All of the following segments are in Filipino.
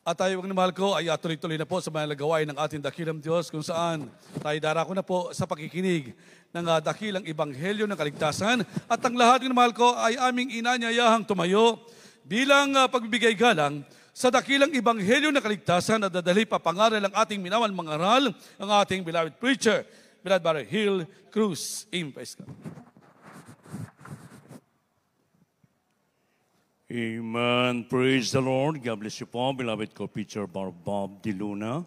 At tayo, mga mahal ko, ay tuloy-tuloy na po sa mga gawain ng ating dakilang Diyos kung saan tayo darako na po sa pakikinig ng dakilang Ebanghelyo ng Kaligtasan. At ang lahat, mga mahal ko, ay aming inanyayahang tumayo bilang pagbibigay galang sa dakilang Ebanghelyo ng Kaligtasan na dadali papangaral ang ating minawal mangaral, ang ating beloved preacher, beloved Brother Hill Cruz. Amen. Praise the Lord. God bless you po, beloved co-preacher Bob De Luna.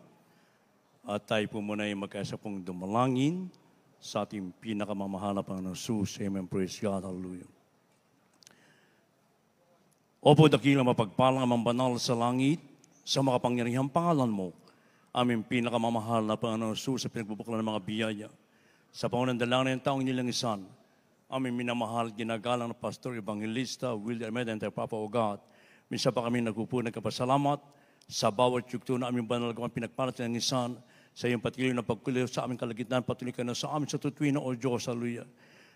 At tayo po muna ay magkaisa pong dumalangin sa ating pinakamamahal na Panginoon Jesus. Amen. Praise God. Hallelujah. Opo, dakilang mapagpalang amang banal sa langit, sa makapangyarihang pangalan mo, aming pinakamamahal na Panginoon Jesus sa pinagbubuklan ng mga biyaya. Sa pangunan dalangin ng taong nilangisan, aming minamahal, ginagalang na Pastor Evangelista William Almeida and Papa O God. Minsan pa kami nagpupunan kapasalamat sa bawat yugto na aming banal kung pinagpalat ng isan sa iyong patuloy na pagkuliw sa aming kalagitnaan, patuloy ka na sa amin sa tutuwi na O Diyos. Hallelujah.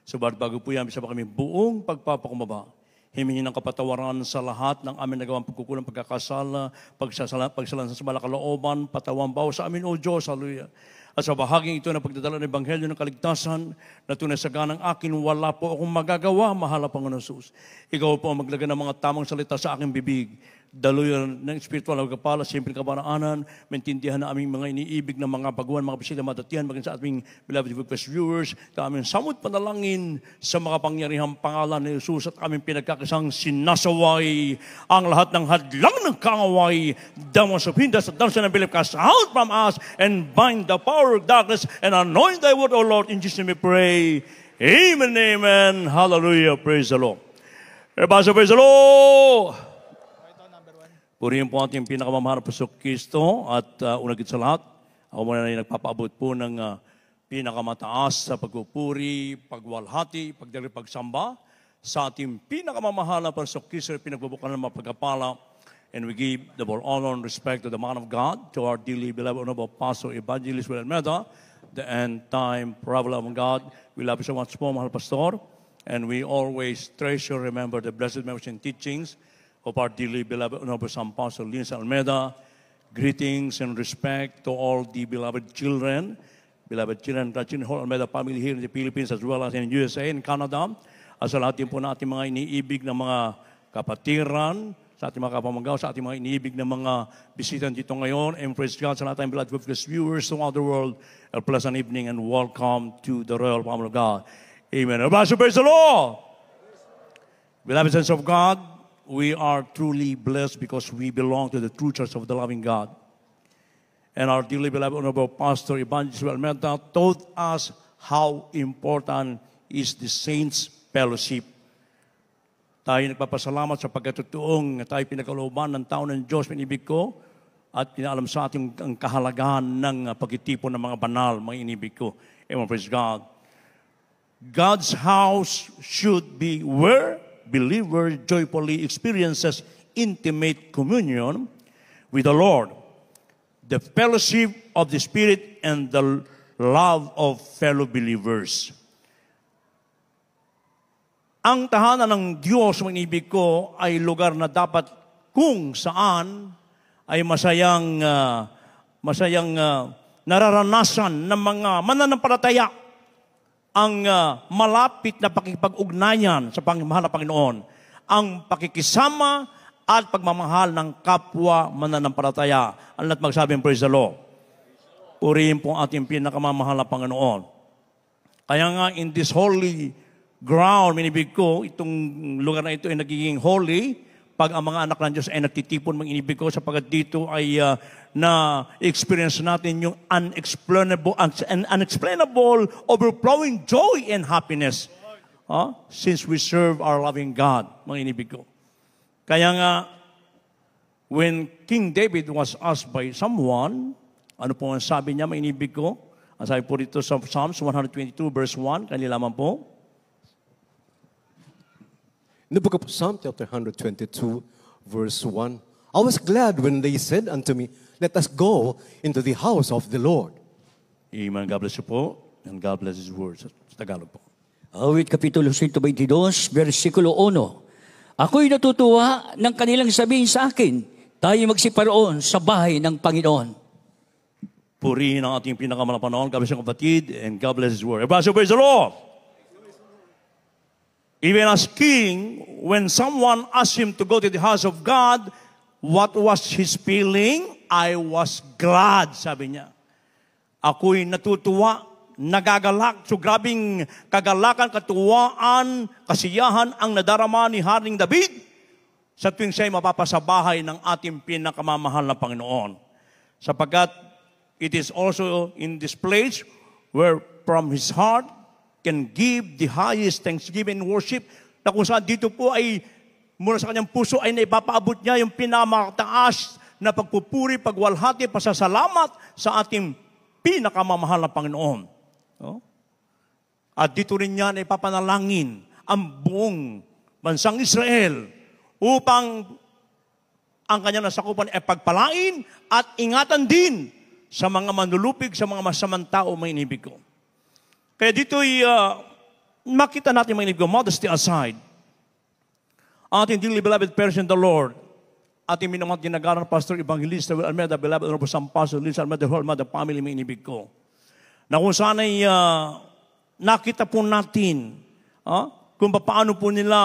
Subalit bago po yan, minsan pa kami buong pagpapakumbaba. Himingi ng kapatawaran sa lahat ng aming nagawang pagkukulang, pagkakasala, pagsalan sa malakalooban, patawang bawa sa amin, O Diyos. Hallelujah. At sa bahaging ito na pagdadala ng Ebanghelyo ng Kaligtasan, na tunay sa ganang akin, wala po akong magagawa, mahal na Panginoon Jesus. Ikaw po ang maglagay ng mga tamang salita sa aking bibig. Daluyan ng espiritual na pagkapala, simple kabanaanan, maintindihan na aming mga iniibig na mga baguhan, mga bisita, madatihan, maging sa ating beloved viewers, na aming samot panalangin sa makapangyarihang pangalan ni Jesus at aming pinagkakisang sinasaway ang lahat ng hadlang ng kangaway, damang sa pindas at damang ng bilip, cast out from us and bind the power of darkness and anoint thy word, O Lord. In Jesus' name we pray. Amen, amen. Hallelujah. Praise the Lord. Everybody, praise the Lord. Purihin po ating pinakamamahal na Pasok Kristo at unagit sa lahat, ako muna na nagpapaabot po ng pinakamataas sa pagpupuri, pagwalhati, pagdali, pagsamba sa ating pinakamamahal na Pasok Kristo na pinagbubukan ng mga pagkapala. And we give the more honor and respect to the man of God, to our dearly beloved honorable Pastor Evangelist William Almeida, the end-time problem of God. We love you so much po, mahal Pastor. And we always treasure, remember the blessed memories and teachings of our dearly beloved Honorable San Pastor Linz Almeida. Greetings and respect to all the beloved children whole Almeida family here in the Philippines as well as in USA and Canada. At sa lahat din po na ating mga iniibig na mga kapatiran, sa ating mga kapamagaw, sa ating mga iniibig na mga bisitan dito ngayon. And praise God sa lahat ng beloved viewers throughout the world. A pleasant evening and welcome to the royal family of God. Amen. Praise the Lord. Beloved saints of God, we are truly blessed because we belong to the true church of the loving God. And our dearly beloved honorable Pastor Evangelist Almeida taught us how important is the saints' fellowship. Tayo nagpapasalamat sa pagkatutuong tayo pinagkalooban ng tao ng Diyos, pinibig ko, at pinaalam sa ating ang kahalagahan ng pagtitipon ng mga banal, mga inibig ko. Amen, praise God. God's house should be where believer joyfully experiences intimate communion with the Lord, the fellowship of the Spirit, and the love of fellow believers. Ang tahanan ng Diyos, mga inibig ko, ay lugar na dapat kung saan ay masayang nararanasan ng mga mananampalataya ang malapit na pakikipag-ugnayan sa mahal na Panginoon, ang pakikisama at pagmamahal ng kapwa mananampalataya. Ang lahat magsabing, praise the Lord. Purihin po ating pinakamamahal na Panginoon. Kaya nga, in this holy ground, minibig ko, itong lugar na ito ay nagiging holy pag ang mga anak ng Diyos ay nagtitipon, mga inibig ko, sapagat dito ay na-experience natin yung unexplainable, overflowing joy and happiness. Since we serve our loving God, mga inibig ko. Kaya nga, when King David was asked by someone, ano po ang sabi niya, mga inibig ko? Ang sabi po dito sa Psalms 122 verse 1, kanilaman po. In the book of Psalm chapter 122 verse 1, I was glad when they said unto me, let us go into the house of the Lord. Amen. God bless you po. And God bless His words. Sa Tagalog po. Awit Kapitulo 122, versikulo 1. Ako'y natutuwa ng kanilang sabihin sa akin, Tayo magsiparoon sa bahay ng Panginoon. Purihin ang ating pinakamalapanon, kabisang kapatid, and God bless His word. Everybody, praise the Lord! Even as king, when someone asked him to go to the house of God, what was his feeling? I was glad, sabi niya. Ako'y natutuwa, nagagalak. So grabing kagalakan, katuwaan, kasiyahan ang nadarama ni Haring David sa tuwing siya'y mapapasabahay ng ating pinakamamahal na Panginoon. Sapagkat it is also in this place where from his heart can give the highest thanksgiving and worship, na kung saan dito po ay mula sa kanyang puso ay naipapaabot niya yung pinamataas na pagpupuri, pagwalhati, pasasalamat sa ating pinakamamahal na Panginoon. No? At dito rin niya naipapanalangin ang buong bansang Israel upang ang kanyang nasakupan ay pagpalain at ingatan din sa mga manlulupig, sa mga masamang tao, may inibig ko. Kaya dito'y makita natin, mga inibig ko, modesty aside, ating dearly beloved person, the Lord, ating minamahal ginagalang Pastor Evangelista Will Almeida, beloved Honorable San Pastor Lisa Almeida, whole Almeida family, may inibig ko, na kung saan ay nakita po natin kung paano po nila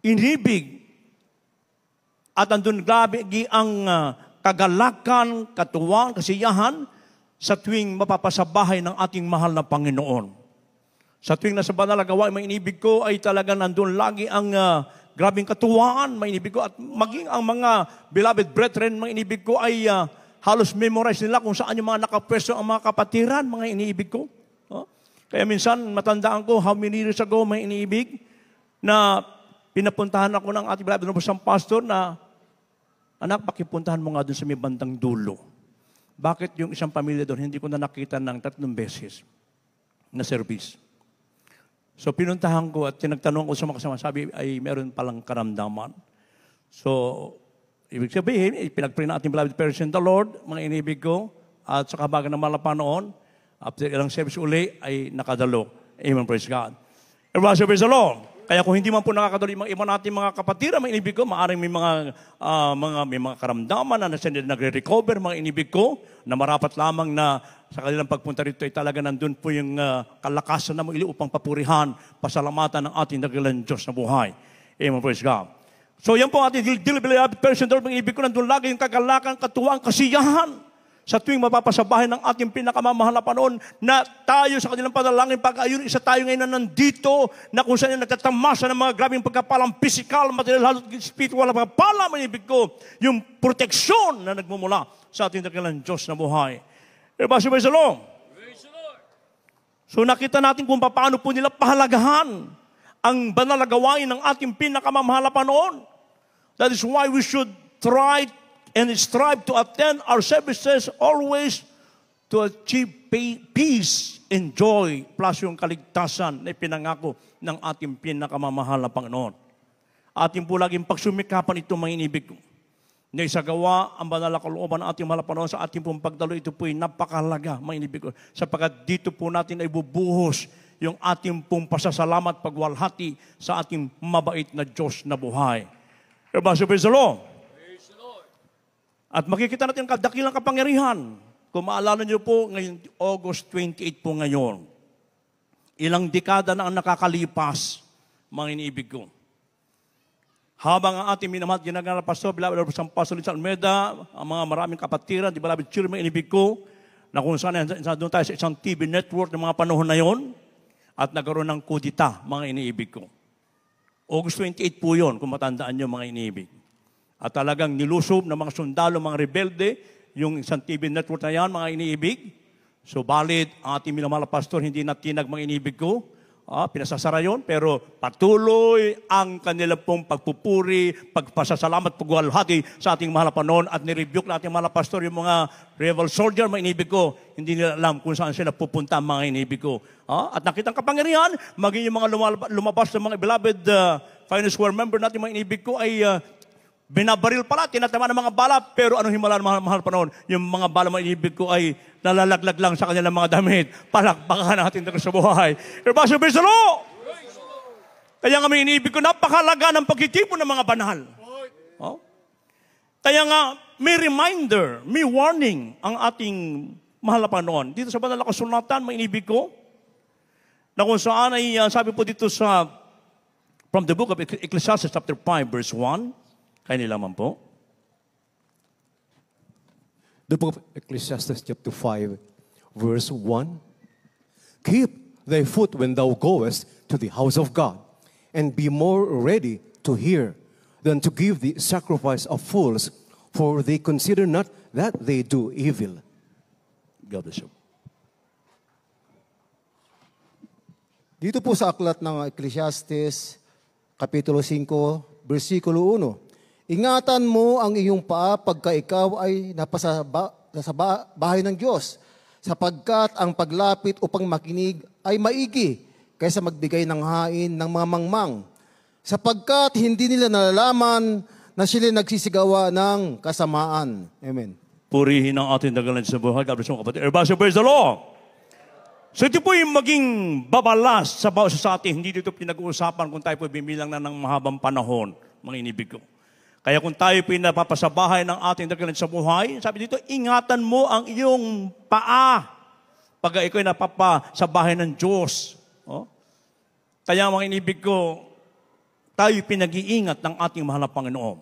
inibig at andun grabe ang kagalakan, katuwang, kasiyahan sa tuwing mapapasabahay ng ating mahal na Panginoon. Sa tuwing nasa banal na gawain, may inibig ko ay talagang nandun lagi ang grabing katuwaan, may inibig ko, at maging ang mga beloved brethren, mga inibig ko ay halos memorize nila kung saan yung mga nakapwesto ang mga kapatiran, mga iniibig ko. Kaya minsan, matandaan ko, how many years ago, may iniibig, na pinapuntahan ako ng ating beloved na isang pastor na, anak, pakipuntahan mo nga doon sa may bandang dulo. Bakit yung isang pamilya doon, hindi ko na nakita ng 3 beses na service. So pinuntahan ko at tinagtanong ko sa mga kasama, sabi ay meron palang karamdaman. So, ibig sabihin, pinagpray na ating beloved person, the Lord, mga inibig ko, at sa kabagan ng malapanoon, after ilang service uli, ay nakadalo. Amen, praise God. Everybody praise the Lord. Kaya kung hindi man po nakakadalo yung iba natin mga kapatira, mga inibig ko, maaaring may mga karamdaman na nagre-recover, mga inibig ko, na marapat lamang na sa kanilang pagpunta rito ay talaga nandun po yung kalakasan na mga upang papurihan, pasalamatan ng ating dakilang Diyos na buhay. Amen, praise God. So yan po ating beloved person, mga inibig ko, nandun lagi yung kagalakan, katuwang, kasiyahan sa tuwing mapapasabahin ng ating pinakamamahal na panahon na tayo sa kanilang panalangin, pag-ayun, isa tayo ngayon na nandito na kung saan yung nagtatamasa ng mga grabing pagkapalang physical, material, spiritual, mga pala, manibig ko, yung proteksyon na nagmumula sa ating dakilang Diyos na buhay. Everybody, praise the Lord. So nakita natin kung paano po nila pahalagahan ang banal na gawain ng ating pinakamamahal na panahon. That is why we should try and strive to attend our services always to achieve peace and joy plus yung kaligtasan na ipinangako ng ating pinakamamahal na Panginoon. Ating po laging pagsumikapan ito, mga inibig ko, na isagawa ang banal na kalooban ng ating mahal na Panginoon sa ating pong pagdalo. Ito po ay napakahalaga, mga inibig ko, sapagkat dito po natin ay bubuhos yung ating pong pasasalamat, pagwalhati sa ating mabait na Diyos na buhay. Everybody praise the Lord. At makikita natin ang dakilang kapangyarihan. Kung maalala niyo po, ngayon, August 28 po ngayon. Ilang dekada na ang nakakalipas, mga iniibig ko. Habang ang ating minamahal ginagawa Pastor, beloved San Pastor Lisa Almeida, ang mga maraming kapatiran, di beloved children, mga inibig ko, na kung saan doon tayo sa isang TV network ng mga panahon na yon, at nagkaroon ng kudita, mga iniibig ko. August 28 po yun, kung matandaan niyo, mga iniibig. At talagang nilusob ng mga sundalo, mga rebelde, yung isang TV network na yan, mga iniibig. So, balit, ang ating minamahal na pastor, hindi natinag mga iniibig ko. Pinasasara yun, pero patuloy ang kanilang pong pagpupuri, pagpasasalamat, pagwalhati sa ating mahal na Panginoon at nirebuke na ating mahal na pastor yung mga rebel soldier, mga inibig ko, hindi nila alam kung saan sila pupunta, mga inibig ko. At nakitang kapangyarihan, maging yung mga lumabas ng mga beloved finance square member natin, mga inibig ko, ay binabaril pala, tinatama ng mga bala, pero anong himala ng mahal Panginoon? Yung mga bala mga inibig ko ay nalalaglag lang sa kanilang mga damit. Palakpakan natin sa buhay. Everybody, praise the Lord! Kaya nga may inibig ko, napakalaga ng pagkitipon ng mga banal. Oh? Kaya nga, may reminder, may warning ang ating mahal na Panginoon. Dito sa banal na kasulatan, mga inibig ko, na kung saan ay sabi po dito sa, from the book of Ecclesiastes chapter 5, verse 1, kaya nilaman po. The book of Ecclesiastes chapter 5, verse 1. Keep thy foot when thou goest to the house of God, and be more ready to hear than to give the sacrifice of fools, for they consider not that they do evil. God bless you. Dito po sa aklat ng Ecclesiastes, Kapitulo 5, versikulo 1. Ingatan mo ang iyong paa pagka ikaw ay nasa bahay ng Diyos, sapagkat ang paglapit upang makinig ay maigi kaysa magbigay ng hain ng mga mangmang, sapagkat hindi nila nalalaman na sila nagsisigawa ng kasamaan. Amen. Purihin ang ating dagalan sa buhay. God bless you, kapatid. Everybody say, praise the Lord. So ito po yung maging babalas sa bawat sa atin. Hindi dito pinag-uusapan kung tayo po bimilang na ng mahabang panahon, mga inibig ko. Kaya kung tayo po napapasabahay ng ating dagalan sa buhay, sabi dito, ingatan mo ang iyong paa pag ikaw ay napapasabahay ng Diyos. Oh? Kaya mga inibig ko, tayo pinag-iingat ng ating mahal na Panginoon.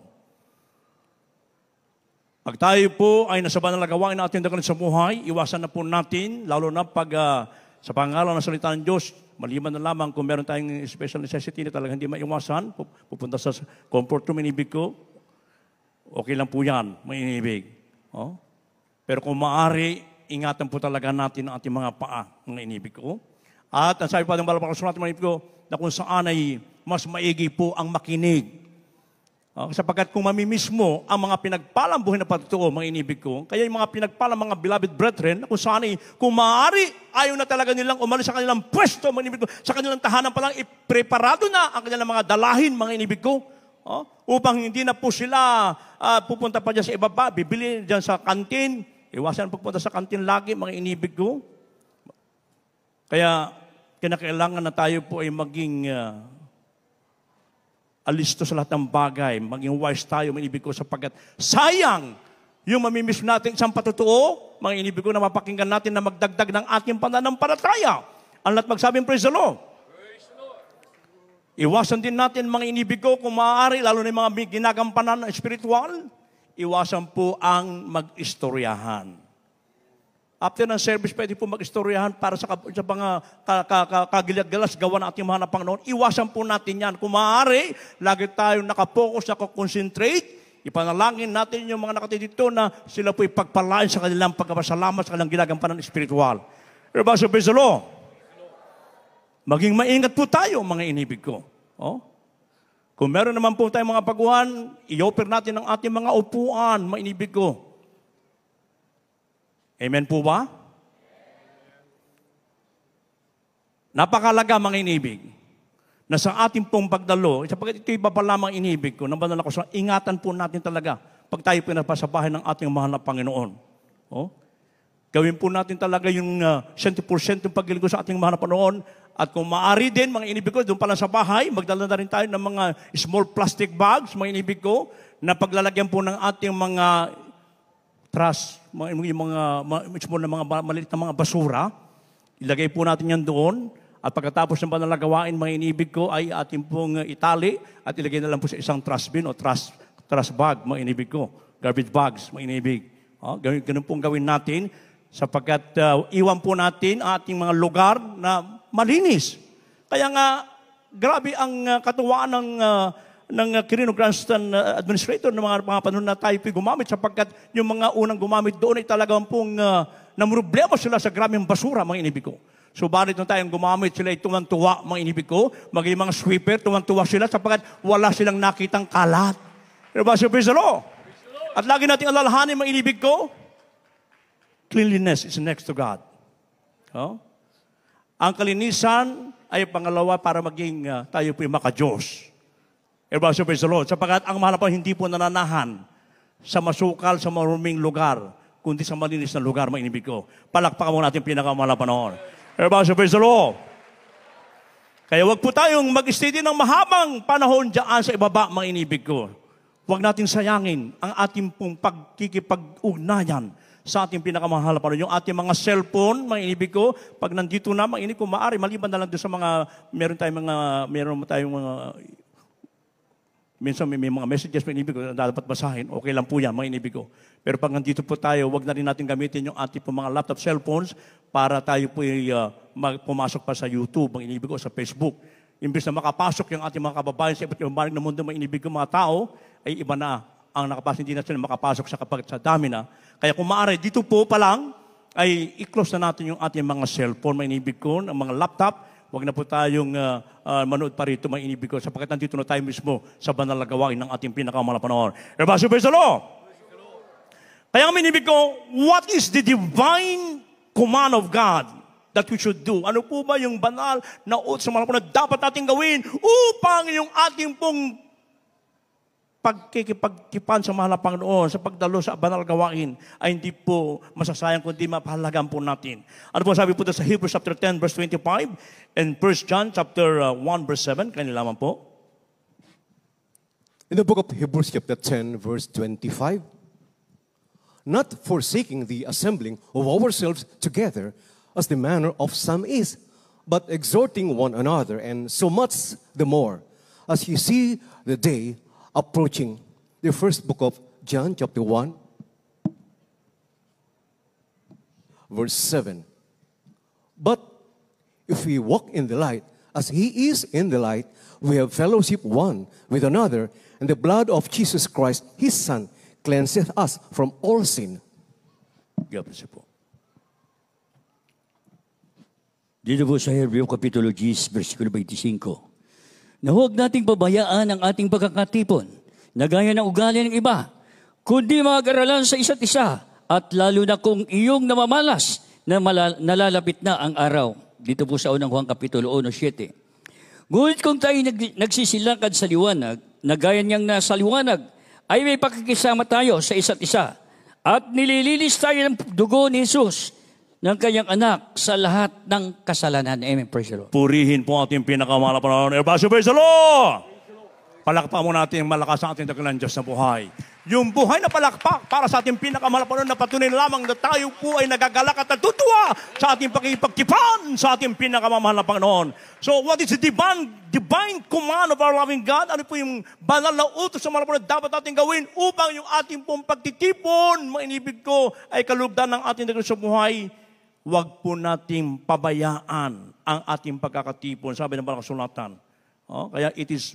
Pag tayo po ay nasa banal na gawain ng ating dagalan sa buhay, iwasan na po natin, lalo na pag sa pangalan ng salita ng Diyos, maliban na lamang kung meron tayong special necessity na talagang hindi maiwasan, pupunta sa comfort room, inibig ko, okay lang po yan, may inibig. Oh? Pero kung maaari, ingatan po talaga natin ang ating mga paa, mga inibig ko. At ang sabi pa ng balapang kasulatan, mga inibig ko, na kung saan ay mas maigi po ang makinig. Sapagkat kung mamimiss mo ang mga pinagpalang buhay na patutuo, mga inibig ko, kaya yung mga pinagpalang mga beloved brethren, kung saan ay, kung maaari, ayaw na talaga nilang umalis sa kanilang pwesto, mga inibig ko, sa kanilang tahanan pa lang, ipreparado na ang kanilang mga dalahin, mga inibig ko, upang hindi na po sila pupunta pa dyan sa ibaba, bibili dyan sa kantin, iwasan pupunta sa kantin lagi, mga inibig ko. Kaya, kinakailangan na tayo po ay maging alisto sa lahat ng bagay, maging wise tayo, mga inibig ko, sapagkat sayang yung mamimiss natin isang patutuo, mga inibig ko, na mapakinggan natin na magdagdag ng ating pananampalataya. Ang lahat magsabing, praise the Lord. Iwasan din natin, mga inibig ko, kung maaari, lalo na yung mga ginagampanan na spiritual, iwasan po ang mag-istoryahan. After ng service, pwede po mag-istoryahan para sa mga kagilad-galas gawa ng ating mahal na Panginoon. Iwasan po natin yan. Kung maaari, lagi tayong nakapokus, nakakonsentrate. Ipanalangin natin yung mga nakatitito na sila po ipagpalain sa kanilang pagkapasalamat sa kanilang ginagampanan spiritual. Everybody, praise the Lord. Maging maingat po tayo, mga inibig ko. Oh? Kung meron naman po tayong mga baguhan, i-offer natin ang ating mga upuan, mga inibig ko. Amen po ba? Napakalaga, mga inibig, na sa ating pong pagdalo, sapagkat ito'y babalamang inibig ko, nang banal ako sa ingatan po natin talaga pag tayo pinapasabahay ng ating mahal na Panginoon. Oh? Gawin po natin talaga yung 100% yung paglingkod sa ating mahal na Panginoon. At kung maaari din, mga inibig ko, doon pala sa bahay, magdala na rin tayo ng mga small plastic bags, mga inibig ko, na paglalagyan po ng ating mga trash, yung mga maliit na mga basura, ilagay po natin yan doon, at pagkatapos ng banal na gawain, mga inibig ko, ay ating pong itali, at ilagay na lang po sa isang trash bin o trash bag, mga inibig ko, garbage bags, mga inibig. Ganun pong gawin natin, sapagkat iwan po natin ang ating mga lugar na malinis. Kaya nga, grabe ang katuwaan ng Quirino Grandstand Administrator ng mga panahon na tayo gumamit, sapagkat yung mga unang gumamit doon ay talagang pong namroblema sila sa graming basura, mga inibig ko. Subalit nung tayong gumamit, sila ay tuwang-tuwa, mga inibig ko, maging mga sweeper, tuwang-tuwa sila sapagkat wala silang nakitang kalat. Praise the Lord. At lagi natin alalahanin, mga inibig ko, cleanliness is next to God. Ang kalinisan ay pangalawa para maging tayo po yung maka-Diyos. Everybody praise the Lord. Sapagkat ang mahal pa hindi po nananahan sa masukal, sa maruming lugar, kundi sa malinis na lugar, mga inibig ko. Palakpakan mo natin pinakamahal na panahon. Everybody praise the Lord. Kaya wag po tayong mag-stay din ng mahabang panahon dyan sa ibaba, mga inibig ko. Huwag natin sayangin ang ating pong pagkikipag-ugnayan sa ating pinakamahal na Panginoon. Yung ating mga cellphone, mga inibig ko, pag nandito na, mga inibig ko, maaari, maliban na lang doon sa mga, meron tayong mga, minsan may mga messages, mga inibig ko, na dapat basahin, okay lang po yan, mga inibig ko. Pero pag nandito po tayo, huwag na rin natin gamitin yung ating po mga laptop, cellphones, para tayo po pumasok pa sa YouTube, mga inibig ko, sa Facebook. Imbes na makapasok yung ating mga kababayan sa iba't ibang banig ng mundo, mga inibig ko, mga tao, ay iba na ang nakapasok, hindi na sila makapasok sa dami na. Kaya kung maaari, dito po pa lang, ay i-close na natin yung ating mga cellphone, mga inibig ko, ang mga laptop. Huwag na po tayong manood pa rito, mga inibig ko, sapagkat nandito na tayo mismo sa banal na gawain ng ating pinakamalapang panahon. Everybody, praise the Lord! Kaya ang inibig ko, what is the divine command of God that we should do? Ano po ba yung banal na utos sa mga na dapat natin gawin upang yung ating pong pagkikipagtipan sa mahal na Panginoon, sa pagdalo sa banal gawain, ay hindi po masasayang kundi mapahalagan po natin. Ano po sabi po sa Hebrews chapter 10 verse 25 and 1 John chapter 1 verse 7, kanila naman po. In the book of Hebrews chapter 10 verse 25, not forsaking the assembling of ourselves together as the manner of some is, but exhorting one another, and so much the more as you see the day approaching. The first book of John, chapter 1, verse 7. But if we walk in the light, as He is in the light, we have fellowship one with another, and the blood of Jesus Christ, His Son, cleanseth us from all sin. God bless you po. Dito po sa Hebreo Kapitulo 10, versikulo 25. Na huwag nating pabayaan ang ating pagkakatipon na gaya ng ugali ng iba, kundi mag-aralan sa isa't isa, at lalo na kung iyong namamalas na nalalapit na ang araw. Dito po sa unang Juan Kapitulo 1:7. Ngunit kung tayo nagsisilakad sa liwanag, na gaya niyang nasa liwanag, ay may pakikisama tayo sa isa't isa, at nililinis tayo ng dugo ni Jesus, ng kanyang anak sa lahat ng kasalanan. Amen. Praise the Lord. Purihin po ating pinakamahal na Panginoon. Everybody, praise the Lord! Palakpak mo natin malakas ang ating dakilang Diyos na buhay. Yung buhay na palakpak para sa ating pinakamahal na Panginoon na patunay lamang na tayo po ay nagagalak at natutuwa sa ating pagkipagtipan sa ating pinakamahal na Panginoon. So what is the divine command of our loving God? Ano po yung banal na utos sa mga Panginoon dapat natin gawin upang yung ating pong pagtitipon, mga inibig ko, ay kalugdan ng ating dakilang sa buhay? Huwag po nating pabayaan ang ating pagkakatipon. Sabi ng Banal na Kasulatan. Kaya it is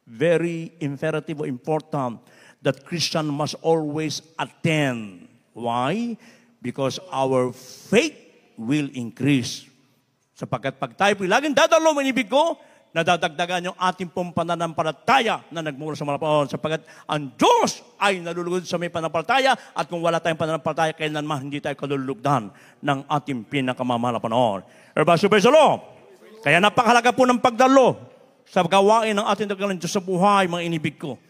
very imperative or important that Christian must always attend. Why? Because our faith will increase. Sapagkat pag tayo po laging dadalo, manibig ko, nadadagdagan yung ating pong pananampalataya na nagmula sa mga panahon. Sapagkat ang Diyos ay nalulugod sa may pananampalataya, at kung wala tayong pananampalataya, kailanman hindi tayo kalulugdan ng ating pinakamamahal na panahon. Everybody, praise the Lord. Kaya napakahalaga po ng pagdalo sa gawain ng ating dakilang Diyos sa buhay, mga inibig ko.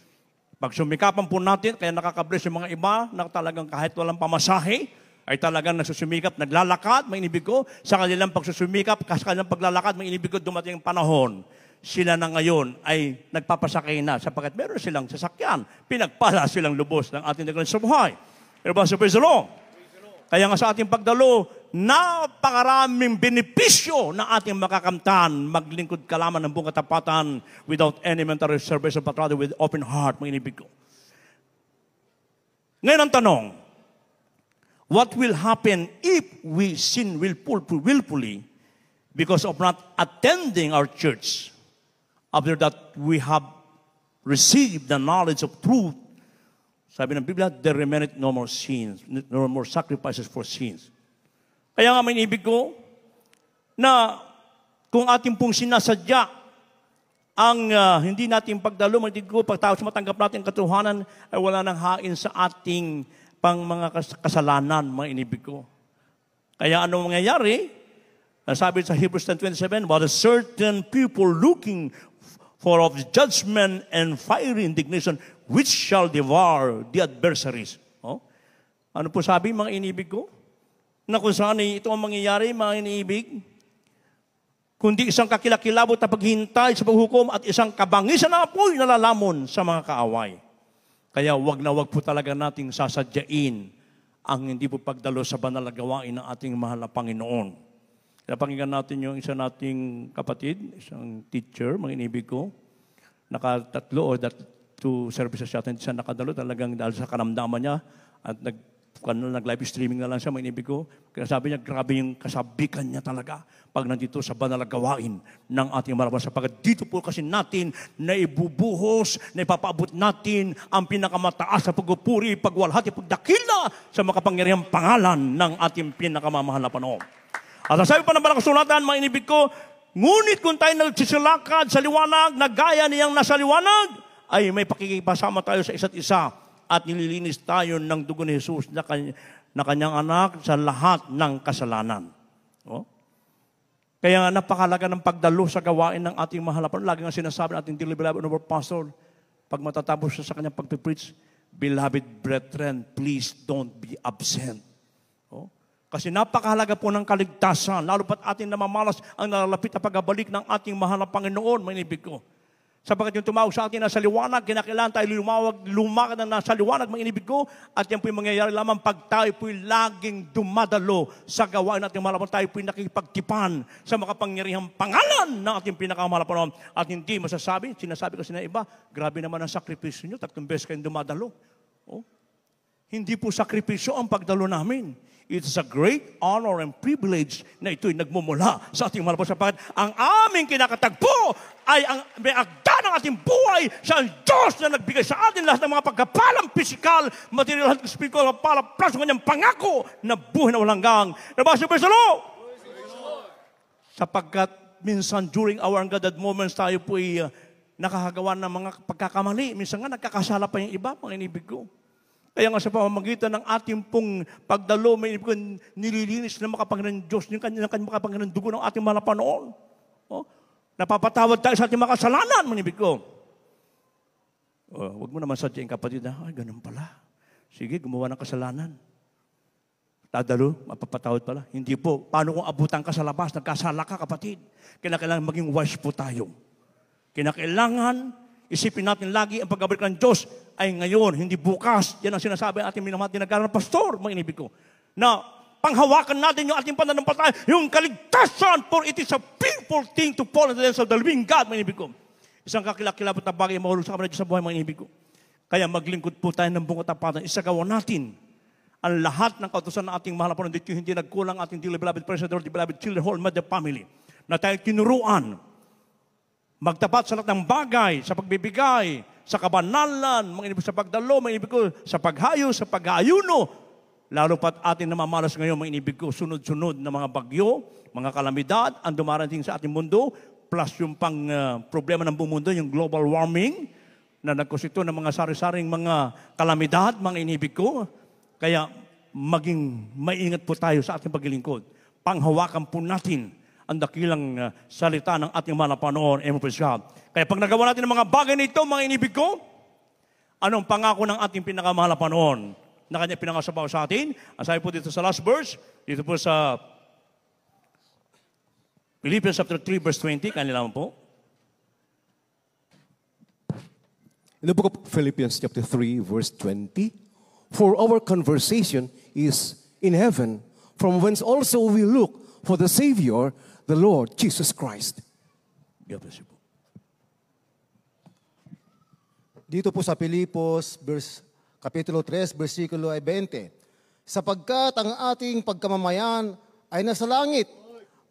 Pag sumikapan po natin, kaya nakakabless yung mga iba na talagang kahit walang pamasahe, ay talagang nagsusumikap, naglalakad, mga inibig ko, sa kanilang pagsusumikap, sa kanilang paglalakad, mga inibig ko, dumating ang panahon, sila na ngayon ay nagpapasakay na, sapagkat meron silang sasakyan, pinagpala silang lubos ng ating dakilang sa buhay. Everybody, praise the Lord. Kaya nga sa ating pagdalo, napakaraming benepisyo na ating makakamtan, maglingkod ka lamang ng buong katapatan without any mental reservation, but rather with open heart, mga inibig ko. Ngayon ang tanong, what will happen if we sin willfully because of not attending our church after that we have received the knowledge of truth? Sabi ng Biblia, there remaineth no more sins, no more sacrifices for sins. Kaya nga may ibig ko na kung ating pong sinasadya ang hindi natin pagdalo, magiging ko, pagtapos matanggap natin ang katotohanan, ay wala nang hain sa ating pang mga kasalanan, mga inibig ko. Kaya anong mangyayari? Sabi sa Hebrews 10:27, but a certain people looking for of judgment and fiery indignation, which shall devour the adversaries. Ano po sabi, mga inibig ko? Na kung saan ito ang mangyayari, mga inibig? Kundi isang kakilakilabot na paghintay sa paghukom at isang kabangisan na apoy na lalamon sa mga kaaway. Kaya wag na wag po talaga nating sasadyain ang hindi po pagdalo sa banal na gawain ng ating mahal na Panginoon. Kaya pakinggan natin yung isa nating kapatid, isang teacher, mga inibig ko, nakatatlo o two services siya, hindi siya nakadalo talagang dahil sa karamdaman niya at nag-live streaming na lang siya, mga inibig ko. Kaya sabi niya, grabe yung kasabikan niya talaga pag nandito sa banal na gawain ng ating malaban. Sapagkat dito po kasi natin na ibubuhos, na ipapaabot natin ang pinakamataas sa pagpupuri, pagwalhati, pagdakila sa makapangyarihang pangalan ng ating pinakamamahal na Panginoon. At sabi pa ng Banal na Kasulatan, mga inibig ko, ngunit kung tayo nagsisilakad sa liwanag, na gaya niyang nasa liwanag, ay may pakikipasama tayo sa isa't isa at nililinis tayo ng dugo ni Jesus na kanyang anak sa lahat ng kasalanan. Oh? Kaya napakalaga ng pagdalo sa gawain ng ating mahal na Panginoon. Lagi nga sinasabi natin, dearly beloved of our pastor, pag matatapos siya sa kanyang pagpipreach, beloved brethren, please don't be absent. Oh? Kasi napakahalaga po ng kaligtasan, lalo pat ating namamalas ang nalalapit na pagbabalik ng ating mahal na Panginoon, mga inibig ko. Sapagkat yung tumawag sa atin na sa liwanag, kinakailangan tayo lumakad na nasa liwanag, mga inibig ko, at yan po'y mangyayari lamang pag tayo po'y laging dumadalo sa gawain natin malapang, tayo po'y nakikipagtipan sa makapangyarihang pangalan ng ating pinakamahal. At hindi masasabi, sinasabi kasi na iba, grabe naman ang sakripisyo nyo, 3 beses kayong dumadalo. Oh? Hindi po sakripisyo ang pagdalo namin. It's a great honor and privilege na ito'y nagmumula sa ating mahal po, sapagkat ang aming kinakatagpo ay ang may agda ng ating buhay sa Diyos na nagbigay sa atin lahat ng mga pagkapalang pisikal, material at spiritual para plus ng kanyang pangako na buhay na walang hanggang. Nabasa po sa Lord! Sapagkat minsan during our unguarded moments tayo po'y nakakagawa ng mga pagkakamali. Minsan nga nagkakasala pa yung iba, mga inibig ko. Kaya nga sa pamamagitan ng ating pong pagdalo, may nililinis na makapangyarihan Diyos, yung kanyang makapangyarihan dugo ng ating mahal na Panginoon. Oh? Napapatawad tayo sa ating mga kasalanan, manibig ko. Huwag mo naman sadyain, kapatid, na, ay, ganun pala. Sige, gumawa ng kasalanan. Dadalo, mapapatawad pala. Hindi po. Paano kung abutan ka sa labas, nagkasala ka, kapatid? Kinakailangan maging wise po tayo. Kinakailangan isipin natin lagi ang pagbabalik ng Diyos ay ngayon, hindi bukas. Yan ang sinasabi ng ating minamahal na pastor, mga inibig ko. Na panghawakan natin yung ating pananampalataya, yung kaligtasan, for it is a painful thing to fall into the hands of the living God, mga inibig ko. Isang kakilakilabot na bagay mahulog sa kamanay Diyos sa buhay, mga inibig ko. Kaya maglingkod po tayo ng buong katapatan. Isagawa natin ang lahat ng kautusan ng ating mahal na Panginoon. Dito hindi nagkulang ating dearly beloved President, dearly beloved children, whole mother family, na tayo tinuruan magtapat sa lahat ng bagay, sa pagbibigay, sa kabanalan, mga inibig sa pagdalo, mga inibig ko, sa paghayo, sa pag-aayuno. Lalo pat atin namamalas ngayon, mga inibig ko, sunod-sunod na mga bagyo, mga kalamidad, ang dumarating sa ating mundo, plus yung pang problema ng buong mundo, yung global warming, na nagkusito ng mga sari-saring mga kalamidad, mga inibig ko. Kaya maging maingat po tayo sa ating paglilingkod. Panghawakan po natin ang dakilang salita ng ating mahal na Panginoon. Kaya pag nagawa natin ang mga bagay na ito, mga inibig ko, anong pangako ng ating pinakamahal na Panginoon na kanya pinangasabaw sa atin? Ang sabi po dito sa last verse, dito po sa Philippians chapter 3 verse 20, kanila po. In the book of Philippians chapter 3 verse 20, for our conversation is in heaven, from whence also we look for the Savior, the Lord Jesus Christ. God bless you po. Dito po sa Pilipos, Kapitulo 3, versikulo 20. Sapagkat ang ating pagkamamayan ay nasa langit.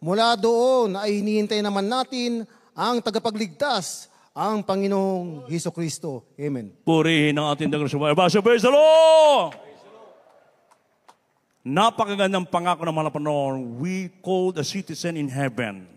Mula doon ay hinihintay naman natin ang tagapagligtas, ang Panginoong Hesukristo. Amen. Purihin ang ating dagang sumaya. Praise the Lord! Napakagandang pangako ng mga Panginoon, we called a citizen in heaven.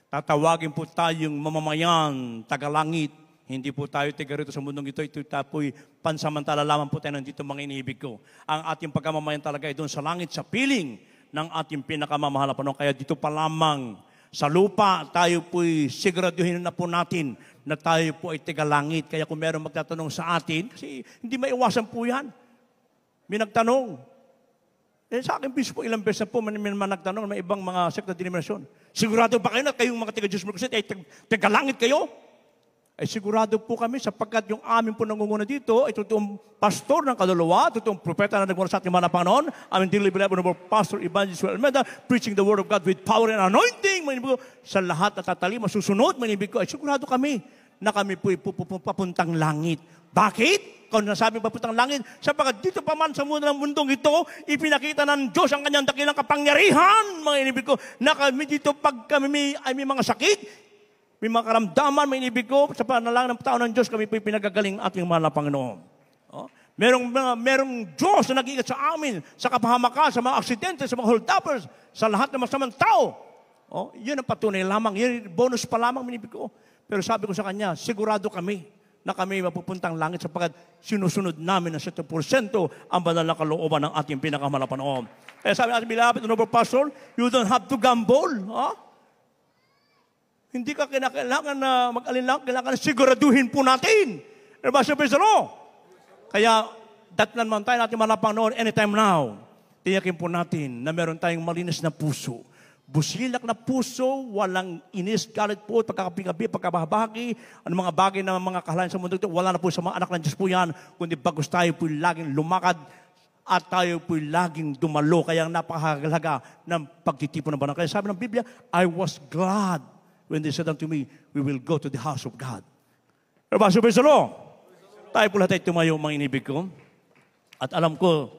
Tatawagin po tayong mamamayan, tagalangit. Hindi po tayo tiga rito sa mundong ito. Ito tapoy pansamantala lamang po tayo nandito, mga inibig ko. Ang ating pagkamamayan talaga ay doon sa langit, sa piling ng ating pinakamamahal na Panginoon. Kaya dito pa lamang sa lupa, tayo po'y siguraduhin na po natin na tayo po ay tigalangit. Kaya kung meron magtatanong sa atin, kasi hindi maiwasan po yan. May nagtanong. Sa akin, po, ilang beses na po, man nagtanong, may ibang mga sekta denominasyon. Sigurado ba kayo na kayong mga taga-Diyos Merkusit ay tagalangit kayo? ay sigurado po kami sapagkat yung amin po nangunguna dito ay totoong pastor ng kaluluwa, totoong propeta na nagmula sa ating mga Panginoon, aming dearly beloved of our Pastor Evangelist Joel Almeida, preaching the Word of God with power and anointing, mga ibig ko, sa lahat na tatalima, susunod, mga ibig ko, ay sigurado kami na kami po papuntang langit. Bakit? Kung nasabi papuntang langit, sapagkat dito pa man sa mundong ito, ipinakita ng Diyos ang kanyang dakilang kapangyarihan, mga ibig ko, na kami dito pag kami ay may mga sakit, may mga karamdaman, may inibig ko, sa panalangin ng tao ng Diyos, kami po'y pinagagaling ating mahal na Panginoon. Oh? Merong Diyos na nag-iingat sa amin, sa kapahamakan, sa mga aksidente, sa mga hold-uppers, sa lahat ng masamang tao. Oh? Yun ang patunay lamang. Yun, bonus pa lamang, minibig ko. Pero sabi ko sa kanya, sigurado kami na kami mapupuntang langit sapagkat sinusunod namin na 7% ang banal na kalooban ng ating pinakamahal na Panginoon. Kaya sabi natin, beloved, Honorable Pastor, you don't have to gamble. Huh? Hindi ka kailangan na mag-alinlang, kailangan na siguraduhin po natin. Kaya, datnan man tayo natin mga Panginoon anytime now. Tiyakin po natin na meron tayong malinis na puso. Busilak na puso, walang inis, galit po, pagkakapi-kapi, pagkabahagi, ang mga bagay na mga kahalayan sa mundo ito, wala na po sa mga anak ng Diyos po yan, kundi bagos tayo po laging lumakad at tayo po laging dumalo. Kaya napakahalaga ng pagtitipon ng banal. Kaya sabi ng Biblia, I was glad when they said unto me, we will go to the house of God. Tayo po lahat ay tumayo, mga inibig ko. At alam ko,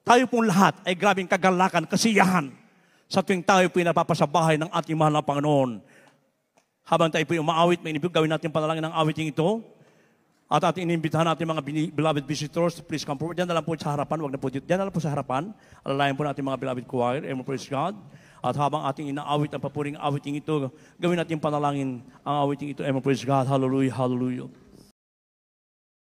tayo pong lahat ay grabing kagalakan, kasiyahan sa tuwing tayo po napapasabahay ng ating mahal na Panginoon. Habang tayo po umaawit, mga inibig, gawin natin panalangin ng awiting ito. At ating inimbitahan natin mga beloved visitors, please come forward. Diyan na lang po sa harapan, wag na po dito. Diyan na lang po sa harapan. Alalayan po natin mga beloved choir. Amen, praise God. At habang ating inaawit ang papuring awiting ito, gawin natin panalangin ang awiting ito. Amen, praise God. Hallelujah, hallelujah.